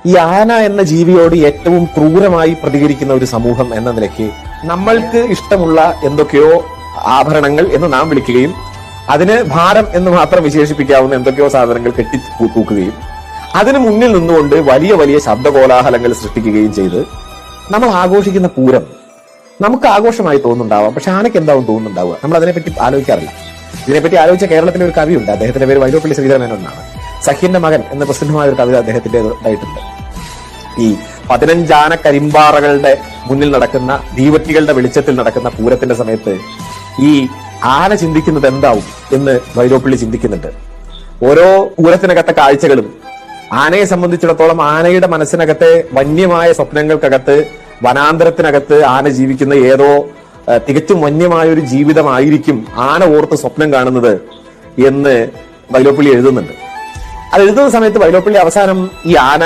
ഈ ആന എന്ന ജീവിയോട് ഏറ്റവും ക്രൂരമായി പ്രതികരിക്കുന്ന ഒരു സമൂഹം എന്ന നിലയ്ക്ക് നമ്മൾക്ക് ഇഷ്ടമുള്ള എന്തൊക്കെയോ ആഭരണങ്ങൾ എന്ന് നാം വിളിക്കുകയും അതിന് ഭാരം എന്ന് മാത്രം വിശേഷിപ്പിക്കാവുന്ന എന്തൊക്കെയോ സാധനങ്ങൾ തൂക്കുകയും അതിന് മുന്നിൽ നിന്നുകൊണ്ട് വലിയ വലിയ ശബ്ദകോലാഹലങ്ങൾ സൃഷ്ടിക്കുകയും ചെയ്ത് നമ്മൾ ആഘോഷിക്കുന്ന പൂരം നമുക്ക് ആഘോഷമായി തോന്നുന്നുണ്ടാവാം. പക്ഷെ ആനയ്ക്ക് എന്താവും തോന്നുന്നുണ്ടാവുക? നമ്മൾ അതിനെപ്പറ്റി ആലോചിക്കാറില്ല. ഇതിനെപ്പറ്റി ആലോചിച്ച കേരളത്തിലെ ഒരു കവിയുണ്ട്, അദ്ദേഹത്തിന്റെ പേര് വൈലോപ്പിള്ളി ശ്രീധരൻ എന്നാണ്. സഖ്യന്റെ മകൻ എന്ന പ്രസിദ്ധമായ ഒരു കവിത അദ്ദേഹത്തിൻ്റെതായിട്ടുണ്ട്. ഈ 15 ആന കരിമ്പാറകളുടെ മുന്നിൽ നടക്കുന്ന ദീപത്തികളുടെ വെളിച്ചത്തിൽ നടക്കുന്ന പൂരത്തിന്റെ സമയത്ത് ഈ ആന ചിന്തിക്കുന്നത് എന്താവും എന്ന് വൈലോപ്പിള്ളി ചിന്തിക്കുന്നുണ്ട്. ഓരോ പൂരത്തിനകത്തെ കാഴ്ചകളും ആനയെ സംബന്ധിച്ചിടത്തോളം ആനയുടെ മനസ്സിനകത്തെ വന്യമായ സ്വപ്നങ്ങൾക്കകത്ത്, വനാന്തരത്തിനകത്ത് ആന ജീവിക്കുന്ന ഏതോ തികച്ചും വന്യമായ ഒരു ജീവിതമായിരിക്കും ആന ഓർത്ത് സ്വപ്നം കാണുന്നത് എന്ന് വൈലോപ്പിള്ളി എഴുതുന്നുണ്ട്. അത് എഴുതുന്ന സമയത്ത് വൈലോപ്പിള്ളി അവസാനം ഈ ആന